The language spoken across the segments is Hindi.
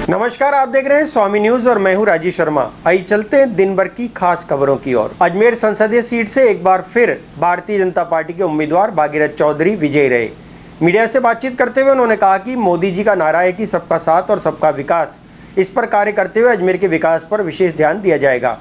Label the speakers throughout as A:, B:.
A: नमस्कार, आप देख रहे हैं स्वामी न्यूज और मैं हूं राजेश शर्मा। आइए चलते हैं दिन भर की खास खबरों की ओर। अजमेर संसदीय सीट से एक बार फिर भारतीय जनता पार्टी के उम्मीदवार भागीरथ चौधरी विजयी रहे। मीडिया से बातचीत करते हुए उन्होंने कहा कि मोदी जी का नारा है कि सबका साथ और सबका विकास। इस पर कार्य करते हुए अजमेर के विकास पर विशेष ध्यान दिया जाएगा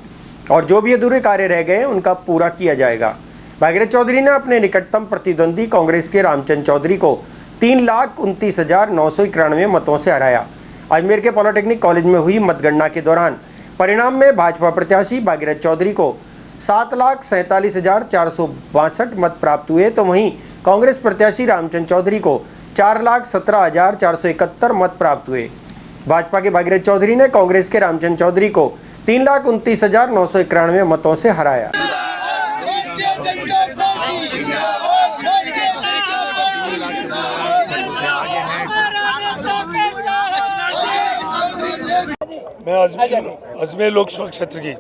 A: और जो भी अधूरे कार्य रह गए उनका पूरा किया जाएगा। भागीरथ चौधरी ने अपने निकटतम प्रतिद्वंदी कांग्रेस के रामचंद्र चौधरी को 3,29,991 मतों से हराया। अजमेर के पॉलिटेक्निक कॉलेज में हुई मतगणना के दौरान परिणाम में भाजपा प्रत्याशी भागीरथ चौधरी को 7,47,462 मत प्राप्त हुए, तो वहीं कांग्रेस प्रत्याशी रामचंद्र चौधरी को 4,17,471 मत प्राप्त हुए। भाजपा के भागीरथ चौधरी ने कांग्रेस के रामचंद्र चौधरी को 3,29,991 मतों से हराया।
B: मैं अजमेर लोकसभा क्षेत्र की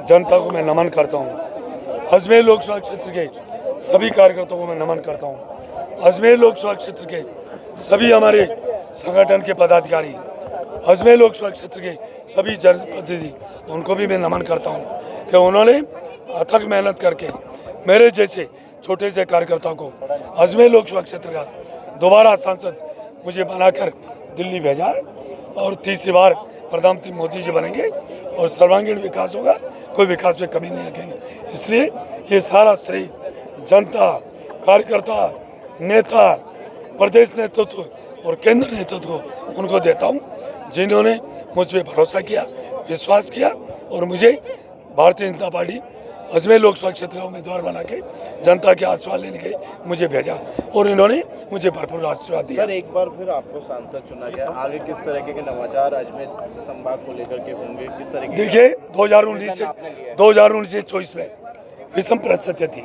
B: जनता को मैं नमन करता हूं। अजमेर लोकसभा क्षेत्र के सभी कार्यकर्ताओं को मैं नमन करता हूं। अजमेर लोकसभा क्षेत्र के सभी हमारे संगठन के पदाधिकारी, अजमेर लोकसभा क्षेत्र के सभी जनप्रतिनिधि, उनको भी मैं नमन करता हूं कि उन्होंने अथक मेहनत करके मेरे जैसे छोटे से कार्यकर्ताओं को अजमेर लोकसभा क्षेत्र का दोबारा सांसद मुझे बनाकर दिल्ली भेजा है और तीसरी बार प्रधानमंत्री मोदी जी बनेंगे और सर्वांगीण विकास होगा, कोई विकास में कमी नहीं रखेंगे। इसलिए ये सारा श्रेय जनता, कार्यकर्ता, नेता, प्रदेश नेतृत्व और केंद्र नेतृत्व को उनको देता हूँ, जिन्होंने मुझ पर भरोसा किया, विश्वास किया और मुझे भारतीय जनता पार्टी अजमेर लोकसभा क्षेत्र का उम्मीदवार बना के जनता के आशीर्वाद लेने के लिए मुझे भेजा और इन्होंने मुझे भरपूर आशीर्वाद दिया।
C: सर, एक बार फिर आपको सांसद चुना गया, आगे किस तरह के नवाचार अजमेर संभाग को लेकर के होंगे, किस तरह के?
B: देखिए, 2019 से 24 में विषम परिस्थिति थी।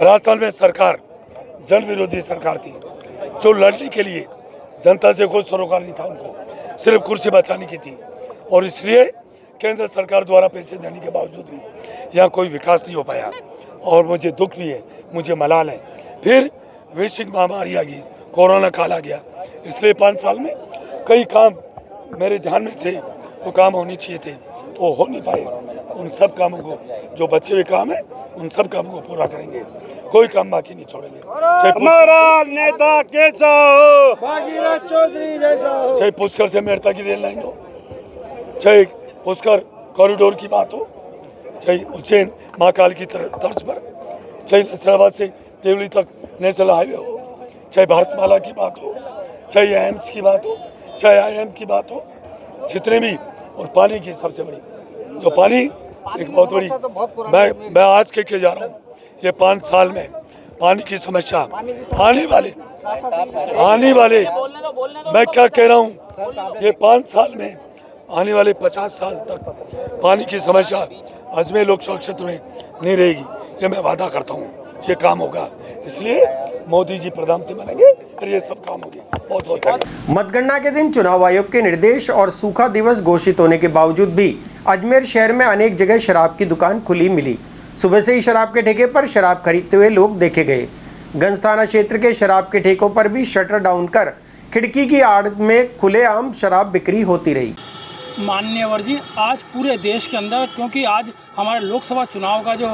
B: राजस्थान में सरकार जन विरोधी सरकार थी, जो लड़ने के लिए जनता से कोई सरोकार नहीं था, उनको सिर्फ कुर्सी बचाने की थी और इसलिए केंद्र सरकार द्वारा पैसे देने के बावजूद भी यहाँ कोई विकास नहीं हो पाया और मुझे दुख भी है, मुझे मलाल है। फिर वैश्विक महामारी आ गई, कोरोना काल आ गया, इसलिए 5 साल में कई काम मेरे ध्यान में थे, वो काम होने चाहिए थे तो हो नहीं पाए। उन सब कामों को, जो बचे हुए काम है, उन सब कामों को पूरा करेंगे, कोई काम बाकी नहीं छोड़ेंगे।
C: हमारा नेता कैसा हो, भागीरथ चौधरी जैसा हो,
B: चाहे पुष्कर से मेड़ता की रेल लाइन हो, चाहे पुष्कर कॉरिडोर की बात हो, चाहे उज्जैन महाकाल की तर्ज पर, चाहे नसराबाद से देवली तक नेशनल हाईवे हो, चाहे भारतमाला की बात हो, चाहे एम्स की बात हो, चाहे IIM की बात हो, जितने भी, और पानी की सबसे बड़ी, जो पानी एक बहुत बड़ी, मैं आज के जा रहा हूँ, ये 5 साल में पानी की समस्या आने वाले मैं क्या कह रहा हूँ, ये 5 साल में आने वाले 50 साल तक पानी की समस्या अजमेर लोकसभा क्षेत्र में नहीं रहेगी, ये मैं वादा करता हूँ, ये काम होगा। इसलिए मोदी जी प्रधानमंत्री बनेंगे और ये सब काम होंगे। बहुत बहुत
A: मतगणना के दिन चुनाव आयोग के निर्देश और सूखा दिवस घोषित होने के बावजूद भी अजमेर शहर में अनेक जगह शराब की दुकान खुली मिली। सुबह से ही शराब के ठेके पर शराब खरीदते हुए लोग देखे गए। गंज थाना क्षेत्र के शराब के ठेकों पर भी शटर डाउन कर खिड़की की आड़ में खुलेआम शराब बिक्री होती रही।
D: माननीयवर जी, आज पूरे देश के अंदर, क्योंकि आज हमारे लोकसभा चुनाव का जो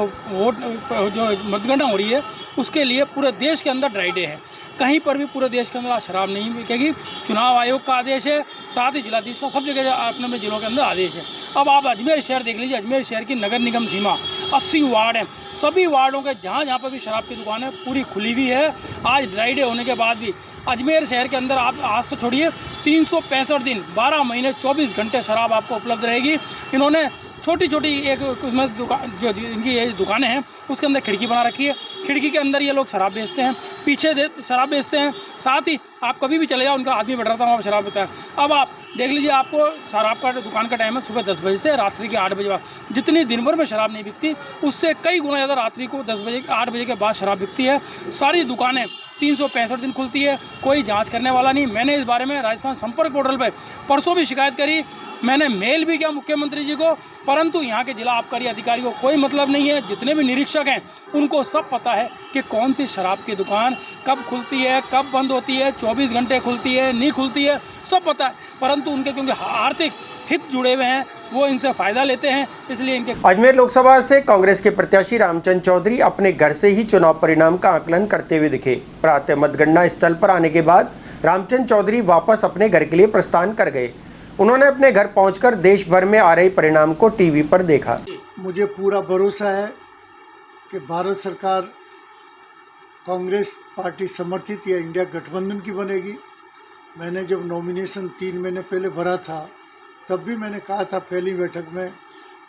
D: मतगणना हो रही है, उसके लिए पूरे देश के अंदर ड्राई डे है। कहीं पर भी पूरे देश के अंदर आज शराब नहीं बिकेगी। चुनाव आयोग का आदेश है, साथ ही जिलाधीश का सब जगह अपने अपने जिलों के अंदर आदेश है। अब आप अजमेर शहर देख लीजिए, अजमेर शहर की नगर निगम सीमा 80 वार्ड हैं, सभी वार्डों के जहाँ पर भी शराब की दुकान है पूरी खुली हुई है। आज ड्राई डे होने के बाद भी अजमेर शहर के अंदर आप आज तो छोड़िए, 365 दिन 12 महीने 24 घंटे शराब आपको उपलब्ध रहेगी। इन्होंने छोटी छोटी एक उसमें दुकान, जो इनकी ये दुकानें हैं, उसके अंदर खिड़की बना रखी है। खिड़की के अंदर ये लोग शराब बेचते हैं, पीछे शराब बेचते हैं। साथ ही आप कभी भी चले जाओ, उनका आदमी बैठ रहा था वहाँ पर शराब पीता है। अब आप देख लीजिए, आपको शराब का दुकान का टाइम है सुबह 10 बजे से रात्रि के 8 बजे बाद। जितनी दिन भर में शराब नहीं बिकती, उससे कई गुना ज़्यादा रात्रि को 8 बजे के बाद शराब बिकती है। सारी दुकानें 365 दिन खुलती है, कोई जांच करने वाला नहीं। मैंने इस बारे में राजस्थान संपर्क पोर्टल पर परसों भी शिकायत करी, मैंने मेल भी किया मुख्यमंत्री जी को, परंतु यहाँ के जिला आबकारी अधिकारी को कोई मतलब नहीं है। जितने भी निरीक्षक हैं उनको सब पता है कि कौन सी शराब की दुकान कब खुलती है, कब बंद होती है। 24 घंटे खुलती है नहीं खुलती है सब पता है, परंतु उनके क्योंकि आर्थिक हित जुड़े हुए हैं वो इनसे फ़ायदा लेते हैं, इसलिए इनके।
A: अजमेर लोकसभा से कांग्रेस के प्रत्याशी रामचंद्र चौधरी अपने घर से ही चुनाव परिणाम का आकलन करते हुए दिखे। प्रातः मतगणना स्थल पर आने के बाद रामचंद्र चौधरी वापस अपने घर के लिए प्रस्थान कर गए। उन्होंने अपने घर पहुंचकर देश भर में आ रहे परिणाम को टीवी पर देखा।
E: मुझे पूरा भरोसा है कि भारत सरकार कांग्रेस पार्टी समर्थित या इंडिया गठबंधन की बनेगी। मैंने जब नॉमिनेशन 3 महीने पहले भरा था तब भी मैंने कहा था पहली बैठक में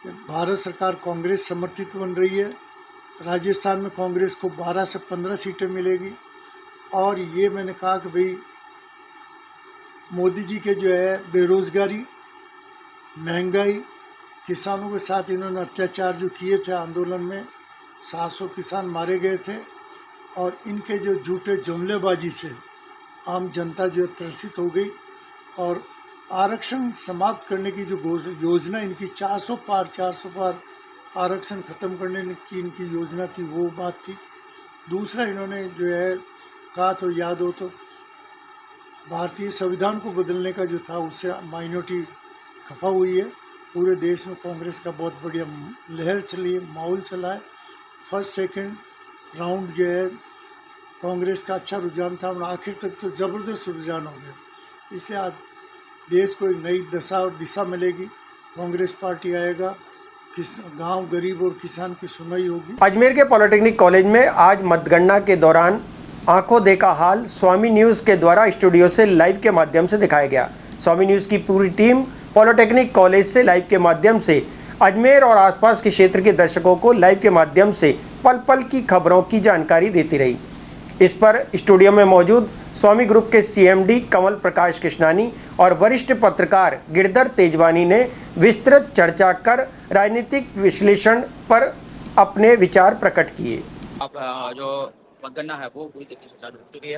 E: कि भारत सरकार कांग्रेस समर्थित बन रही है। राजस्थान में कांग्रेस को 12 से 15 सीटें मिलेगी और ये मैंने कहा कि भाई मोदी जी के जो है बेरोज़गारी, महंगाई, किसानों के साथ इन्होंने अत्याचार जो किए थे आंदोलन में 700 किसान मारे गए थे और इनके जो झूठे जुमलेबाजी से आम जनता जो त्रसित हो गई और आरक्षण समाप्त करने की जो योजना इनकी 400 पार आरक्षण ख़त्म करने की इनकी योजना थी वो बात थी। दूसरा इन्होंने जो है कहा तो याद हो तो भारतीय संविधान को बदलने का जो था उससे माइनॉरिटी खपा हुई है। पूरे देश में कांग्रेस का बहुत बढ़िया लहर चली है, माहौल चला है। फर्स्ट सेकंड राउंड जो है कांग्रेस का अच्छा रुझान था और आखिर तक तो ज़बरदस्त रुझान हो गया। इसलिए आज देश को एक नई दशा और दिशा मिलेगी। कांग्रेस पार्टी आएगा, गांव गरीब और किसान की सुनवाई होगी।
A: अजमेर के पॉलिटेक्निक कॉलेज में आज मतगणना के दौरान आंखों देखा हाल स्वामी न्यूज़ के द्वारा स्टूडियो से लाइव के माध्यम से दिखाया गया। स्वामी न्यूज़ की पूरी टीम पॉलिटेक्निक कॉलेज से लाइव के माध्यम से अजमेर और आसपास के क्षेत्र के दर्शकों को लाइव के माध्यम से पल पल की खबरों की जानकारी देती रही। इस पर स्टूडियो में मौजूद स्वामी ग्रुप के सीएमडी कमल प्रकाश कृष्णानी और वरिष्ठ पत्रकार गिरधर तेजवानी ने विस्तृत चर्चा कर राजनीतिक विश्लेषण पर अपने विचार प्रकट किए।
F: अब जो मतगणना है वो पूरी तरीके से चालू हो चुकी है।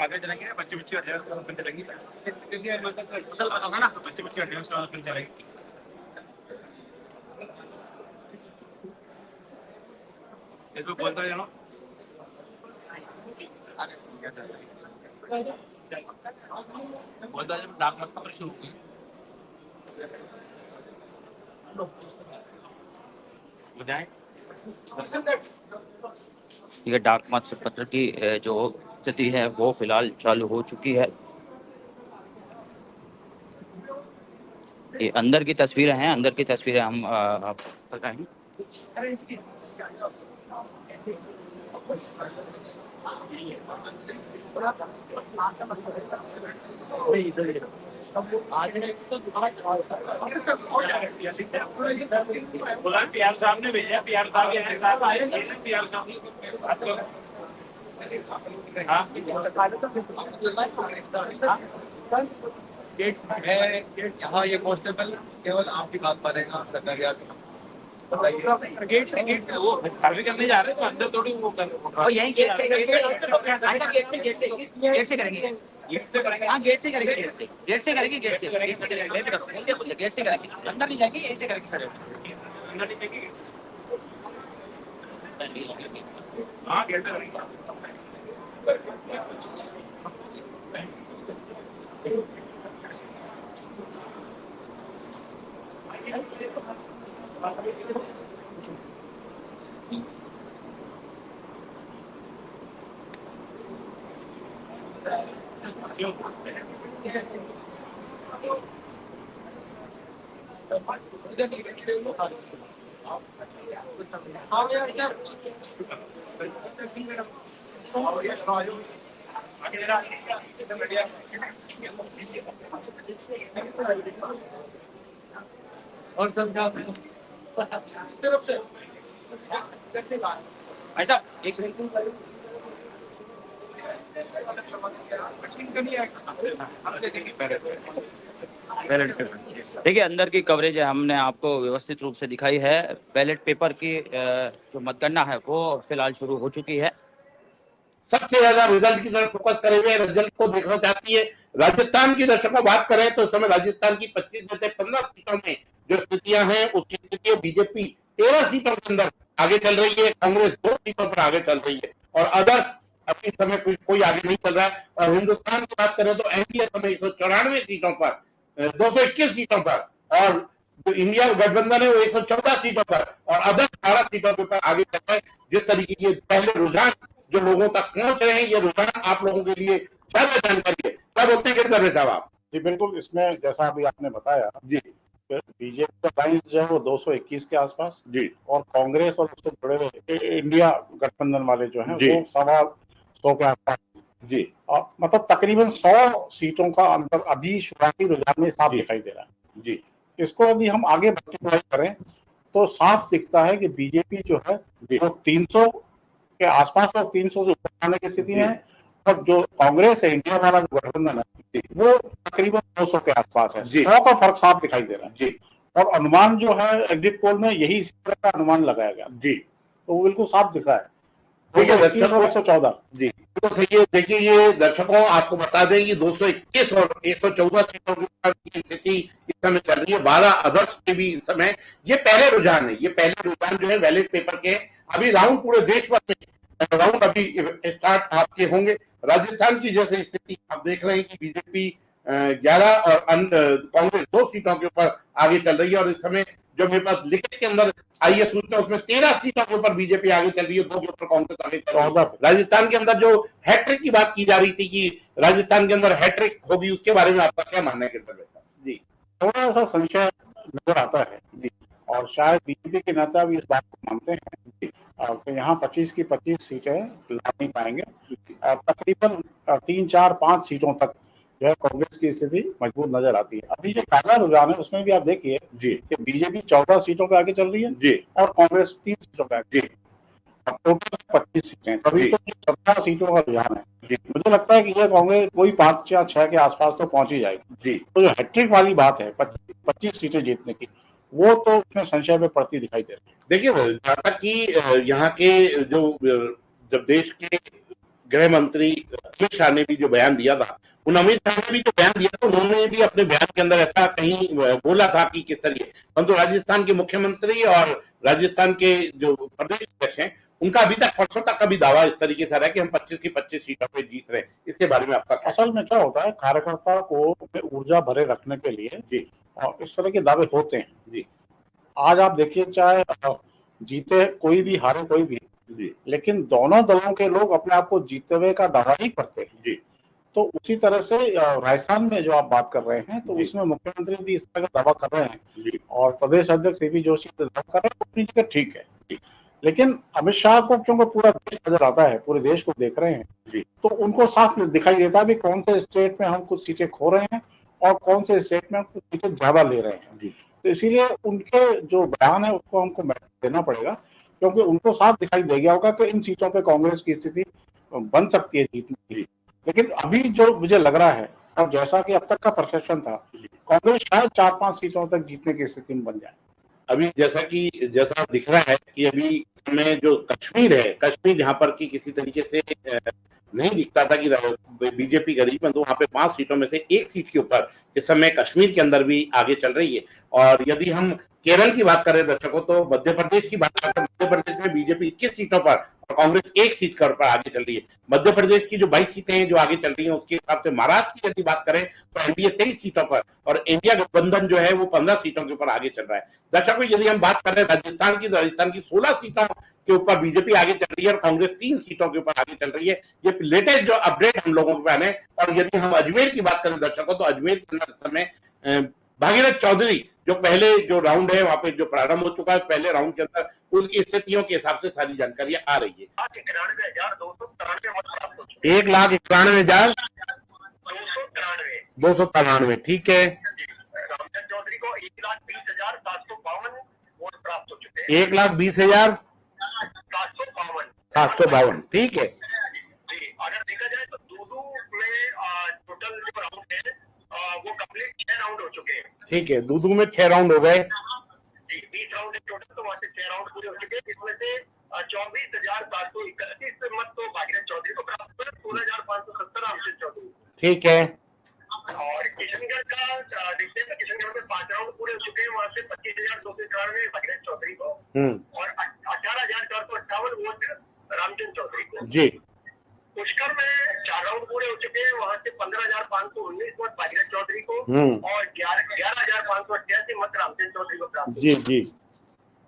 F: आगे चलेंगे बच्चे चलेंगे ना बच्चे चलेंगे। इसको बोलता है बोलता है डाक मत पर शुरू हुई ठीक है। डाक मत पत्र की जो स्थिति है वो फिलहाल चालू हो चुकी है। ये अंदर की तस्वीरें हैं, अंदर की तस्वीरें हम आपको बताएंगे। पीआर साहब ने भेजा, पीआर साहब आए, पीआर साहब यहाँ ये कांस्टेबल केवल आपकी बात मानेगा, सरकार गेट से गेट वो सर्वे करने जा रहे हैं तो अंदर थोड़ी वो कर यही गेट से करेंगे हाँ गेट से करेंगे गेट से करेंगे अंदर नहीं जाएंगे गेट से करेंगे अंदर नहीं जाएंगे हाँ गेट से करेंगे। और सब तरफ से ऐसा एक देखिए अंदर की कवरेज है हमने आपको व्यवस्थित रूप से दिखाई है। बैलेट पेपर की जो मतगणना है वो फिलहाल शुरू हो चुकी है।
G: सबसे ज्यादा रिजल्ट की तरफ फोकस करे हुए रिजल्ट को देखना चाहती है राजस्थान की दर्शकों बात करें तो इस समय राजस्थान की 25 में से 15 सीटों में जो स्थितियां हैं उसकी स्थिति बीजेपी 13 सीटों के अंदर आगे चल रही है, कांग्रेस 2 सीटों पर आगे चल रही है और अदर्स अभी इस समय कोई आगे नहीं चल रहा है। और हिंदुस्तान की बात करें तो एनडीए समय 194 सीटों पर 221 सीटों पर और जो इंडिया गठबंधन है वो 114 सीटों पर और अदर 18 सीटों पर आगे चल रहा है। जिस तरीके के पहले रुझान जो लोगों तक पहुंच रहे हैं, ये रुझान आप लोगों के लिए ज्यादा जानकारी है। क्या बोलते हैं गिरधर साहब आप?
H: जी बिल्कुल, इसमें जैसा अभी आपने बताया जी, बीजेपी का लाइन जो है वो 221 के आसपास
G: जी
H: और कांग्रेस और उससे जुड़े हुए इंडिया गठबंधन वाले जो हैं
G: जी
H: वो 125 के आसपास
G: जी
H: और मतलब तकरीबन 100 सीटों का अंतर अभी शुरुआती रुझान में साफ दिखाई दे रहा है
G: जी।
H: इसको यदि हम आगे मल्टीप्लाई करें तो साफ दिखता है कि बीजेपी जो है वो 300 के आसपास और 300 से ऊपर आने की स्थिति में है और जो कांग्रेस है, इंडिया वाला जो गठबंधन है वो तकरीबन 200 के आसपास है। 100 का फर्क साफ दिखाई दे रहा है जी। और अनुमान जो है एग्जिट पोल में यही इस तरह का अनुमान लगाया गया जी, तो वो बिल्कुल साफ दिख रहा है।
G: देखिए दर्शकों
H: 114
G: जी तो सही है। देखिए ये दर्शकों आपको बता दें कि 221 और 114 सीटों की स्थिति इस समय चल रही है। 12 अदर्स के भी इस समय ये पहले रुझान है, ये पहले रुझान जो है बैलेट पेपर के अभी राउंड पूरे देश भर में राउंड अभी स्टार्ट आपके होंगे। राजस्थान की जैसे स्थिति आप देख रहे हैं कि बीजेपी 11 और कांग्रेस 2 सीटों के ऊपर आगे चल रही है और इस समय जो मेरे पास लिखित के अंदर आई है सूचना उसमें 13 सीटों के ऊपर बीजेपी आगे चल रही है, 2 के ऊपर कांग्रेस आगे चल रही है। राजस्थान के अंदर जो हैट्रिक की बात की जा रही थी कि राजस्थान के अंदर हैट्रिक होगी, उसके बारे में आपका क्या मानना है?
H: जी थोड़ा सा संशय नजर आता है जी और शायद बीजेपी के नेता भी इस बात को मानते हैं जी कि यहाँ 25 की 25 सीटें ला नहीं पाएंगे और तकरीबन 3, 4, 5 सीटों तक जो है कांग्रेस की स्थिति मजबूत नजर आती है। अभी जो पहला रुझान है उसमें भी आप देखिए
G: जी
H: कि बीजेपी 14 सीटों पे आगे चल रही है
G: जी
H: और कांग्रेस 3 सीटों पे आगे। अब टोटल 25 सीटें, तभी तो 17 सीटों का रुझान है जी। मुझे लगता है कि ये कांग्रेस कोई 5 या 6 के आसपास तो पहुंच ही जाएगी
G: जी।
H: तो जो हैट्रिक वाली बात है 25 सीटें जीतने की, वो तो उसमें संशय में पड़ती दिखाई दे रही है।
G: देखिए जहाँ तक कि यहाँ के जो जब देश के गृह मंत्री अमित शाह ने भी जो बयान दिया था, उन अमित शाह ने भी जो बयान दिया था उन्होंने भी अपने बयान के अंदर ऐसा कहीं बोला था कि किस तरीके, परंतु राजस्थान के मुख्यमंत्री और राजस्थान के जो प्रदेश अध्यक्ष हैं उनका अभी तक परसों तक का भी दावा इस तरीके से रहा है कि हम 25 की 25 सीटों पे जीत रहे हैं। इसके बारे में आपका
H: असल में क्या होता है, कार्यकर्ता को ऊर्जा भरे रखने के लिए जी और इस तरह के दावे होते हैं जी। आज आप देखिए चाहे जीते कोई भी हारे कोई भी जी, लेकिन दोनों दलों के लोग अपने आप को जीते हुए का दावा ही करते हैं जी। तो उसी तरह से राजस्थान में जो आप बात कर रहे हैं तो उसमें मुख्यमंत्री भी इस तरह का दावा कर रहे हैं जी और प्रदेश अध्यक्ष सीपी जोशी दावा कर रहे हैं, अपनी जगह ठीक है जी। लेकिन अमित शाह को क्योंकि पूरा देश नजर आता है, पूरे देश को देख रहे हैं जी, तो उनको साफ दिखाई देता है भी कौन से स्टेट में हम कुछ सीटें खो रहे हैं और कौन से स्टेट में हम कुछ सीटें ज्यादा ले रहे हैं जी। तो इसीलिए उनके जो बयान है उसको हमको महत्व देना पड़ेगा क्योंकि उनको साफ दिखाई दे गया होगा कि इन सीटों पे कांग्रेस की स्थिति बन सकती है जीतने की। लेकिन अभी जो मुझे लग रहा है और जैसा कि अब तक का परसेप्शन था, कांग्रेस शायद 4-5 सीटों तक जीतने की स्थिति में बन जाए।
G: अभी जैसा दिख रहा है कि अभी में जो कश्मीर है, कश्मीर जहाँ पर कि किसी तरीके से नहीं दिखता था कि बीजेपी करीब में, तो वहाँ पे 5 सीटों में से 1 सीट के ऊपर इस समय कश्मीर के अंदर भी आगे चल रही है। और यदि हम केरल की बात करें दर्शकों, तो मध्य प्रदेश की बात करें, मध्य प्रदेश में बीजेपी 21 सीटों पर और कांग्रेस 1 सीट पर आगे चल रही है। मध्य प्रदेश की जो 22 सीटें हैं जो आगे चल रही हैं, उसके हिसाब से महाराष्ट्र की यदि बात करें तो एनडीए 23 सीटों पर और इंडिया गठबंधन जो है वो 15 सीटों के ऊपर आगे चल रहा है। दर्शकों यदि हम बात करें राजस्थान की, तो राजस्थान की 16 सीटों के ऊपर बीजेपी आगे चल रही है और कांग्रेस 3 सीटों के ऊपर आगे चल रही है। ये लेटेस्ट जो अपडेट हम लोगों के पास है। और यदि हम अजमेर की बात करें दर्शकों, तो अजमेर के अंदर इस समय भागीरथ चौधरी जो पहले जो राउंड है वहां पे जो प्रारंभ हो चुका है, पहले राउंड के अंदर उनकी स्थितियों के हिसाब से सारी जानकारी आ रही है। 1,91,293 ठीक है।
I: चौधरी को 1,20,752 वोट प्राप्त हो चुके हैं।
G: 1,20,752 ठीक है
I: जी, अगर देखा जाए तो दूदू में टोटल जो राउंड है वो कंप्लीट 6 राउंड हो चुके हैं।
G: ठीक है, दूदू में 6 राउंड हो गए
I: जी, 20 राउंड है टोटल, तो वहाँ से 6 राउंड पूरे हो चुके हैं, जिसमें से 24,731 मत तो भागीरथ चौधरी को प्राप्त हुए, 16,570 रामचंद्र चौधरी।
G: ठीक है।
I: और 18,458 वोट रामचंद्र चौधरी को।
G: जी
I: पुष्कर में 4 राउंड पूरे हो चुके हैं, वहां से 15,519 वोट भागीरथ चौधरी को और 11,588 मत रामचंद्र चौधरी को प्राप्त हुए।
G: जी जी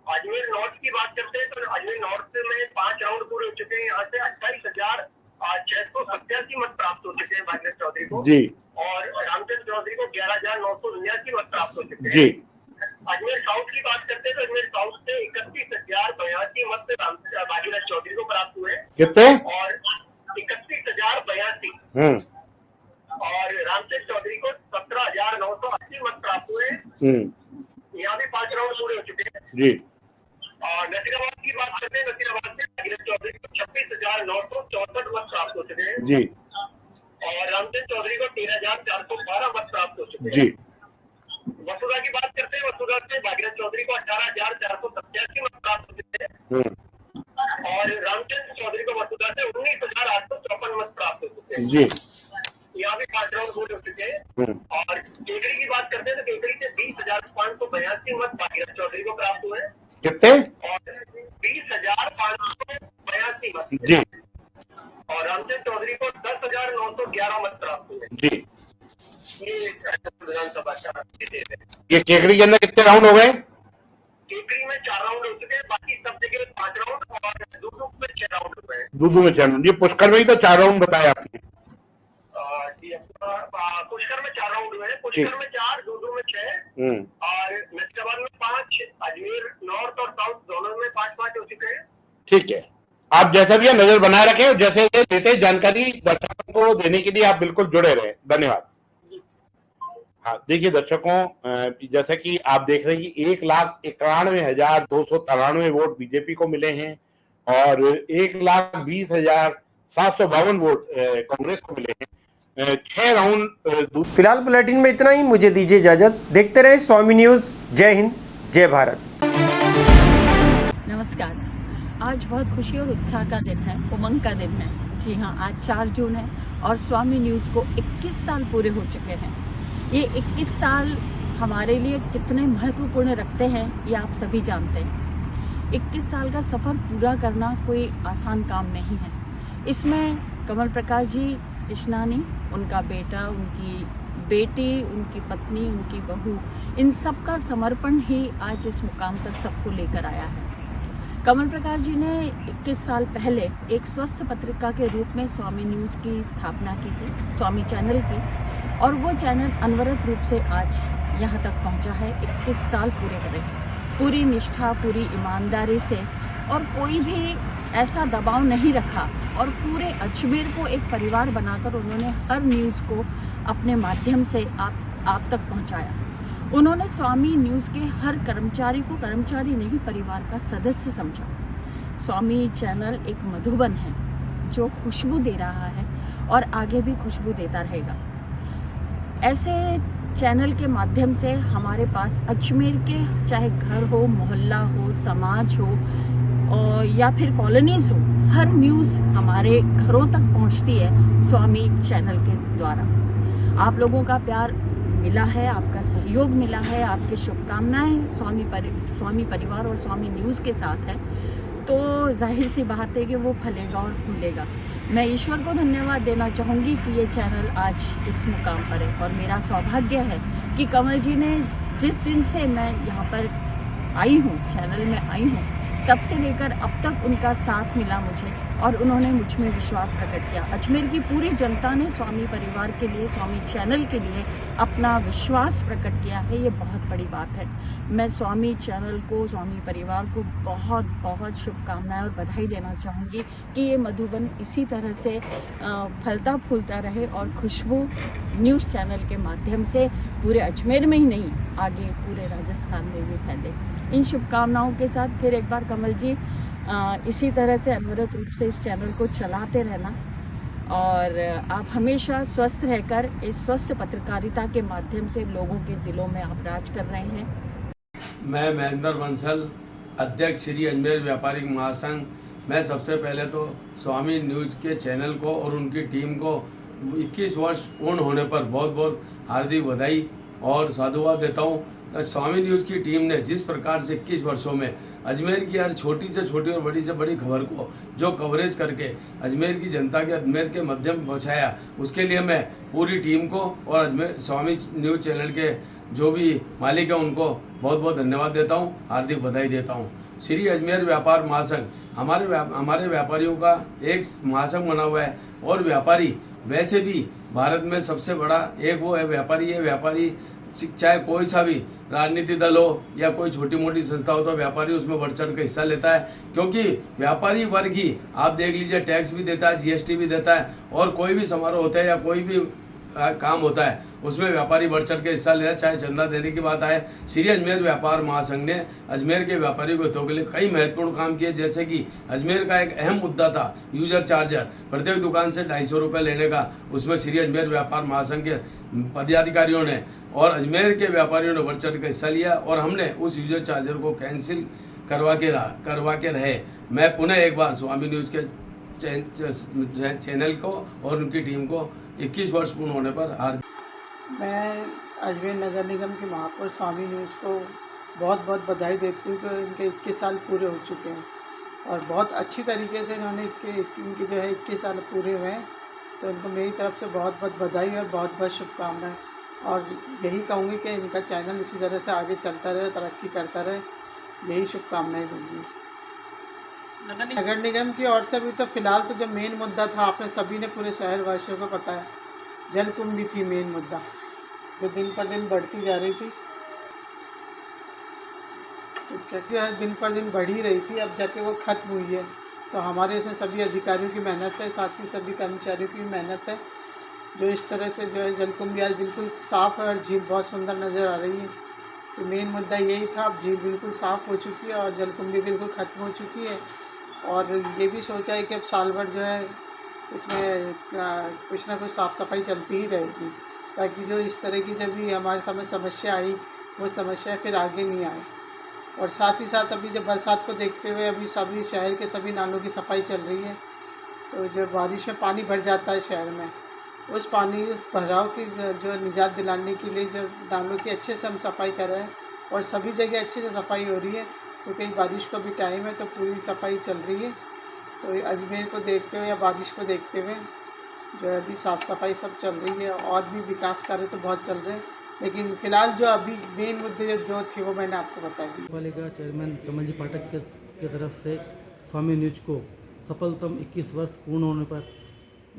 I: अजमेर नॉर्थ की बात करते हैं तो अजमेर नॉर्थ में 5 राउंड पूरे हो चुके हैं, यहाँ से 28,687 मत प्राप्त हो चुके हैं भागीरथ चौधरी को
G: जी
I: और रामचंद्र चौधरी को 11,979 मत प्राप्त हो चुके हैं।
G: जी
I: अजमेर साउथ की बात करते हैं तो अजमेर साउथ से 31,082 मत भागीरथ चौधरी को प्राप्त हुए
G: कितने
I: और 31,082 और रामचंद्र चौधरी को 17,980 मत प्राप्त हुए। यहाँ भी 5 राउंड पूरे हो चुके हैं।
G: जी
I: और नसीराबाद की बात करते हैं, नसीराबाद से भागीरथ चौधरी को 26,964 मत प्राप्त हो चुके हैं
G: जी
I: और रामचंद्र चौधरी को 13,412 मत प्राप्त हो चुके हैं।
G: जी
I: वसुधा की बात करते हैं, वसुधा से भागीरथ चौधरी को 18,487 मत प्राप्त हो चुके हैं और रामचंद्र चौधरी को वसुधा से 19,854 मत प्राप्त हो चुके हैं।
G: जी
I: यहाँ भी 5 राउंड पूरे हो चुके हैं। और केकड़ी की बात करते हैं तो केकड़ी से 20,582 मत भागीरथ चौधरी को प्राप्त हुए
G: कितने
I: और 20,582 मत
G: जी
I: और रामचंद्र चौधरी को 10,911 मत प्राप्त हुए।
G: जी
I: ये विधानसभा का डिटेल है।
G: ये केकड़ी के अंदर कितने राउंड हो गए?
I: केकड़ी में 4 राउंड हो चुके हैं, बाकी सब जगह 5 राउंड और दूधू में 6 राउंड हो गए।
G: दूधू में 4 राउंड, ये पुष्कर में ही तो 4 राउंड बताया आपने।
I: पुष्कर में 4 राउंड हुए हैं, पुष्कर में 4, दूधू में 6 और नसीराबाद में 5, अजमेर नॉर्थ और साउथ दोनों में 5-5 हो चुके हैं।
G: ठीक है, आप जैसा भी है नजर बनाए रखें और जैसे देते जानकारी दर्शकों को देने के लिए आप बिल्कुल जुड़े रहे। धन्यवाद। हाँ देखिए दर्शकों, जैसा कि आप देख रहे हैं कि 1,91,293 वोट बीजेपी को मिले हैं और 1,20,752 वोट कांग्रेस को मिले हैं। 6 राउंड।
A: फिलहाल बुलेटिन में इतना ही, मुझे दीजिए इजाजत। देखते रहे स्वामी न्यूज। जय हिंद, जय भारत।
J: नमस्कार। आज बहुत खुशी और उत्साह का दिन है, उमंग का दिन है। जी हाँ, आज 4 जून है और स्वामी न्यूज़ को 21 साल पूरे हो चुके हैं। ये 21 साल हमारे लिए कितने महत्वपूर्ण रखते हैं ये आप सभी जानते हैं। 21 साल का सफ़र पूरा करना कोई आसान काम नहीं है। इसमें कमल प्रकाश जी इशनानी, उनका बेटा, उनकी बेटी, उनकी पत्नी, उनकी बहू, इन सब का समर्पण ही आज इस मुकाम तक सबको लेकर आया है। कमल प्रकाश जी ने 21 साल पहले एक स्वस्थ पत्रिका के रूप में स्वामी न्यूज़ की स्थापना की थी, स्वामी चैनल की, और वो चैनल अनवरत रूप से आज यहाँ तक पहुँचा है। 21 साल पूरे करे, पूरी निष्ठा, पूरी ईमानदारी से, और कोई भी ऐसा दबाव नहीं रखा और पूरे अजमेर को एक परिवार बनाकर उन्होंने हर न्यूज़ को अपने माध्यम से आप तक पहुँचाया। उन्होंने स्वामी न्यूज़ के हर कर्मचारी को कर्मचारी नहीं, परिवार का सदस्य समझा। स्वामी चैनल एक मधुबन है जो खुशबू दे रहा है और आगे भी खुशबू देता रहेगा। ऐसे चैनल के माध्यम से हमारे पास अजमेर के चाहे घर हो, मोहल्ला हो, समाज हो या फिर कॉलोनीज हो, हर न्यूज़ हमारे घरों तक पहुंचती है स्वामी चैनल के द्वारा। आप लोगों का प्यार मिला है, आपका सहयोग मिला है, आपकी शुभकामनाएं स्वामी परिवार और स्वामी न्यूज़ के साथ है, तो जाहिर सी बात है कि वो फलेगा और फूलेगा। मैं ईश्वर को धन्यवाद देना चाहूँगी कि ये चैनल आज इस मुकाम पर है और मेरा सौभाग्य है कि कमल जी ने जिस दिन से मैं यहाँ पर आई हूँ, चैनल में आई हूँ, तब से लेकर अब तक उनका साथ मिला मुझे और उन्होंने मुझ में विश्वास प्रकट किया। अजमेर की पूरी जनता ने स्वामी परिवार के लिए, स्वामी चैनल के लिए अपना विश्वास प्रकट किया है। ये बहुत बड़ी बात है। मैं स्वामी चैनल को, स्वामी परिवार को बहुत बहुत शुभकामनाएं और बधाई देना चाहूँगी कि ये मधुबन इसी तरह से फलता फूलता रहे और खुशबू न्यूज़ चैनल के माध्यम से पूरे अजमेर में ही नहीं, आगे पूरे राजस्थान में भी फैले। इन शुभकामनाओं के साथ फिर एक बार कमल जी इसी तरह से अनवरत रूप से इस चैनल को चलाते रहना और आप हमेशा स्वस्थ रहकर इस स्वस्थ पत्रकारिता के माध्यम से लोगों के दिलों में आप राज कर रहे हैं।
K: मैं महेंद्र बंसल, अध्यक्ष श्री अजमेर व्यापारिक महासंघ। मैं सबसे पहले तो स्वामी न्यूज़ के चैनल को और उनकी टीम को 21 वर्ष पूर्ण होने पर बहुत बहुत हार्दिक बधाई और साधुवाद देता हूँ। स्वामी न्यूज़ की टीम ने जिस प्रकार से 21 वर्षों में अजमेर की हर छोटी से छोटी और बड़ी से बड़ी खबर को जो कवरेज करके अजमेर की जनता के अजमेर के मध्यम पहुंचाया, उसके लिए मैं पूरी टीम को और अजमेर स्वामी न्यूज़ चैनल के जो भी मालिक हैं उनको बहुत बहुत धन्यवाद देता हूं, हार्दिक बधाई देता हूं। श्री अजमेर व्यापार महासंघ हमारे व्यापारियों का एक महासंघ बना हुआ है और व्यापारी वैसे भी भारत में सबसे बड़ा एक वो है व्यापारी है। व्यापारी चाहे कोई सा भी राजनीतिक दल हो या कोई छोटी मोटी संस्था हो तो व्यापारी उसमें बढ़ चढ़ कर हिस्सा लेता है, क्योंकि व्यापारी वर्ग ही आप देख लीजिए टैक्स भी देता है, जीएसटी भी देता है, और कोई भी समारोह होता है या कोई भी काम होता है उसमें व्यापारी बढ़ चढ़ के हिस्सा लेता है, चाहे चंदा देने की बात आए। श्री अजमेर व्यापार महासंघ ने अजमेर के व्यापारियों के हितों के लिए कई महत्वपूर्ण काम किए, जैसे कि अजमेर का एक अहम मुद्दा था यूजर चार्जर, प्रत्येक दुकान से 250 रुपये लेने का, उसमें श्री अजमेर व्यापार महासंघ के पदाधिकारियों ने और अजमेर के व्यापारियों ने बढ़ चढ़ कर हिस्सा लिया और हमने उस यूजर चार्जर को कैंसिल करवा के रहे। मैं पुनः एक बार स्वामी न्यूज़ के चैनल को और उनकी टीम को 21 वर्ष पूर्ण होने पर
L: मैं अजमेर नगर निगम के महापौर स्वामी न्यूज़ को बहुत बहुत बधाई देती हूँ कि इनके 21 साल पूरे हो चुके हैं और बहुत अच्छी तरीके से इन्होंने इनके जो है 21 साल पूरे हुए हैं, तो इनको मेरी तरफ से बहुत बहुत बधाई और बहुत बहुत शुभकामनाएं। और यही कहूँगी कि इनका चैनल इसी तरह से आगे चलता रहे, तरक्की करता रहे, यही शुभकामनाएं दूँगी। नगर निगम की ओर से भी तो फिलहाल तो जो मेन मुद्दा था, आपने सभी ने पूरे शहरवासियों को पता है, जलकुंभ भी थी मेन मुद्दा, जो दिन पर दिन बढ़ती जा रही थी, तो क्योंकि दिन पर दिन बढ़ ही रही थी, अब जाके वो ख़त्म हुई है। तो हमारे इसमें सभी अधिकारियों की मेहनत है, साथ ही सभी कर्मचारियों की मेहनत है, जो इस तरह से जो है जलकुंभ आज बिल्कुल साफ़ है और झील बहुत सुंदर नज़र आ रही है। तो मेन मुद्दा यही था, अब झील बिल्कुल साफ़ हो चुकी है और जलकुंभ भी बिल्कुल ख़त्म हो चुकी है। और ये भी सोचा है कि अब साल भर जो है इसमें कुछ ना कुछ साफ़ सफाई चलती ही रहेगी, ताकि जो इस तरह की जब भी हमारे सामने समस्या आई वो समस्या फिर आगे नहीं आए। और साथ ही साथ अभी जब बरसात को देखते हुए अभी सभी शहर के सभी नालों की सफाई चल रही है, तो जब बारिश में पानी भर जाता है शहर में, उस भराव की जो निजात दिलाने के लिए जो नालों की अच्छे से हम सफाई कर रहे हैं और सभी जगह अच्छे से सफाई हो रही है, क्योंकि बारिश का भी टाइम है तो पूरी सफाई चल रही है। तो अजमेर को देखते हुए या बारिश को देखते हुए जो है अभी साफ़ सफाई सब चल रही है और भी विकास कार्य तो बहुत चल रहे हैं, लेकिन फिलहाल जो अभी मेन मुद्दे जो थे वो मैंने आपको बता दी।
M: पालिका चेयरमैन कमल जी पाठक के तरफ से स्वामी न्यूज़ को सफलतम 21 वर्ष पूर्ण होने पर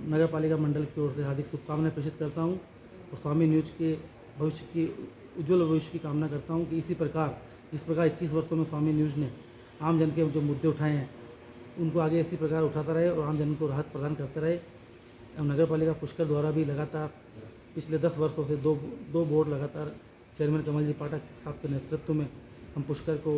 M: नगर पालिका मंडल की ओर से हार्दिक शुभकामनाएं प्रेषित करता हूं और स्वामी न्यूज़ के भविष्य की उज्ज्वल भविष्य की कामना करता हूं कि इसी प्रकार जिस प्रकार 21 वर्षों में स्वामी न्यूज़ ने आम जन के जो मुद्दे उठाए हैं उनको आगे इसी प्रकार उठाता रहे और आम जन को राहत प्रदान करते रहे। नगर पालिका पुष्कर द्वारा भी लगातार पिछले 10 वर्षों से दो बोर्ड लगातार चेयरमैन कमल जी पाठक साहब के नेतृत्व में हम पुष्कर को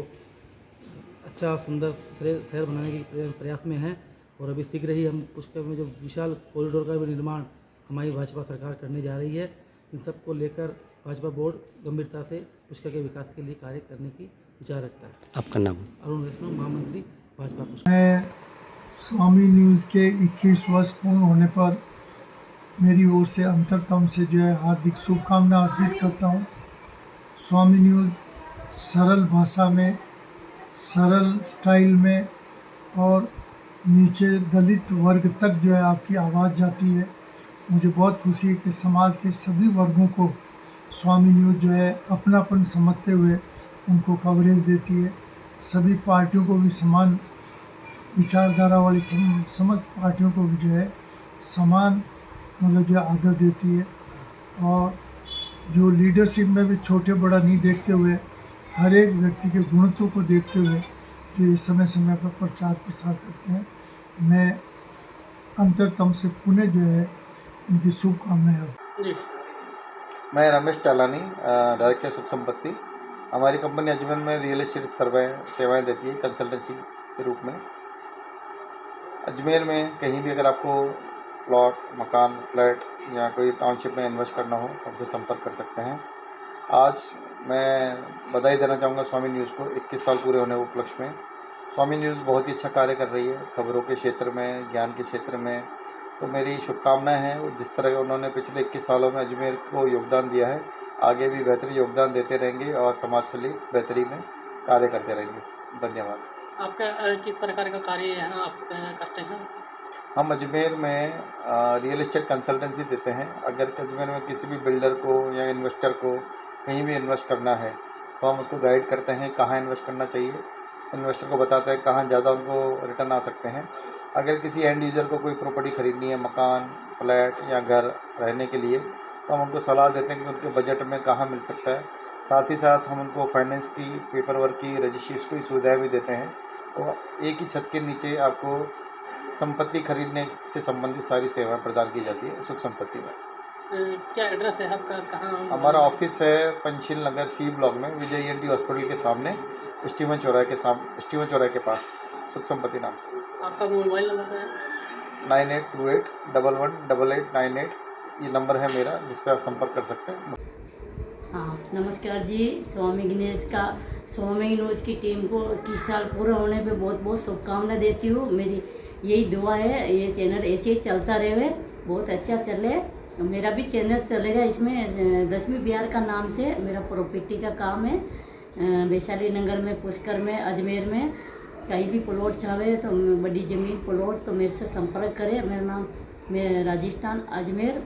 M: अच्छा सुंदर शहर बनाने के प्रयास में हैं और अभी शीघ्र ही हम पुष्कर में जो विशाल कॉरिडोर का भी निर्माण हमारी भाजपा सरकार करने जा रही है। इन सब को लेकर भाजपा बोर्ड गंभीरता से पुष्कर के विकास के लिए कार्य करने की विचार रखता है।
A: आपका नाम?
M: अरुण वैष्णव, महामंत्री भाजपा पुष्कर।
E: मैं स्वामी न्यूज़ के 21 वर्ष पूर्ण होने पर मेरी ओर से अंतरतम से जो है हार्दिक शुभकामना अर्पित करता हूँ। स्वामी न्यूज़ सरल भाषा में, सरल स्टाइल में और नीचे दलित वर्ग तक जो है आपकी आवाज़ जाती है। मुझे बहुत खुशी है कि समाज के सभी वर्गों को स्वामी न्यूज़ जो है अपनापन समझते हुए उनको कवरेज देती है। सभी पार्टियों को भी समान विचारधारा वाली समस्त पार्टियों को भी जो है समान मतलब जो आदर देती है और जो लीडरशिप में भी छोटे बड़ा नहीं देखते हुए हर एक व्यक्ति के गुणत्व को देखते हुए जो इस समय पर प्रचार प्रसार करते हैं। मैं अंतरतम से पुनः जो है इनकी शुभकामनाएं।
N: मैं रमेश टालानी, डायरेक्टर सुख संपत्ति। हमारी कंपनी अजमेर में रियल एस्टेट सेवाएं देती है कंसल्टेंसी के रूप में। अजमेर में कहीं भी अगर आपको प्लॉट, मकान, फ्लैट या कोई टाउनशिप में इन्वेस्ट करना हो तो हमसे संपर्क कर सकते हैं। आज मैं बधाई देना चाहूँगा स्वामी न्यूज़ को 21 साल पूरे होने उपलक्ष्य में। स्वामी न्यूज़ बहुत ही अच्छा कार्य कर रही है खबरों के क्षेत्र में, ज्ञान के क्षेत्र में। तो मेरी शुभकामनाएं हैं, जिस तरह उन्होंने पिछले 21 सालों में अजमेर को योगदान दिया है आगे भी बेहतर योगदान देते रहेंगे और समाज के लिए बेहतरी में कार्य करते रहेंगे। धन्यवाद।
D: आपका किस प्रकार का कार्य यहाँ आप करते हैं?
N: हम अजमेर में रियल एस्टेट कंसल्टेंसी देते हैं। अगर अजमेर में किसी भी बिल्डर को या इन्वेस्टर को कहीं भी इन्वेस्ट करना है तो हम उसको गाइड करते हैं कहाँ इन्वेस्ट करना चाहिए, इन्वेस्टर को बताते हैं कहाँ ज़्यादा उनको रिटर्न आ सकते हैं। अगर किसी एंड यूज़र को कोई प्रॉपर्टी खरीदनी है, मकान, फ्लैट या घर रहने के लिए, तो हम उनको सलाह देते हैं कि उनके बजट में कहाँ मिल सकता है। साथ ही साथ हम उनको फाइनेंस की, पेपर वर्क की, रजिस्ट्री की सुविधाएँ भी देते हैं। तो एक ही छत के नीचे आपको संपत्ति खरीदने से संबंधित सारी सेवाएं प्रदान की जाती है सुख संपत्ति में।
D: क्या एड्रेस है आपका, कहाँ?
N: हमारा ऑफिस है पंचशील नगर सी ब्लॉक में, विजय ENT हॉस्पिटल के सामने, स्टीवन चौराहे के पास, सुख संपत्ति नाम से।
D: आपका मोबाइल नंबर है?
N: 9828118898। ये नंबर है मेरा जिस पर आप संपर्क कर सकते हैं।
O: हाँ, नमस्कार जी। स्वामी न्यूज़ की टीम को 21 साल पूरा होने पे बहुत बहुत शुभकामनाएं देती हूँ। मेरी यही दुआ है ये चैनल ऐसे ही चलता रहे, बहुत अच्छा चले। मेरा भी चैनल चलेगा इसमें 10वीं बिहार का नाम से मेरा प्रॉपर्टी का काम है। वैशाली नगर में, पुष्कर में, अजमेर में कहीं भी प्लॉट चाहे तो बड़ी ज़मीन प्लॉट तो मेरे से संपर्क करें। मेरा नाम राजस्थान अजमेर।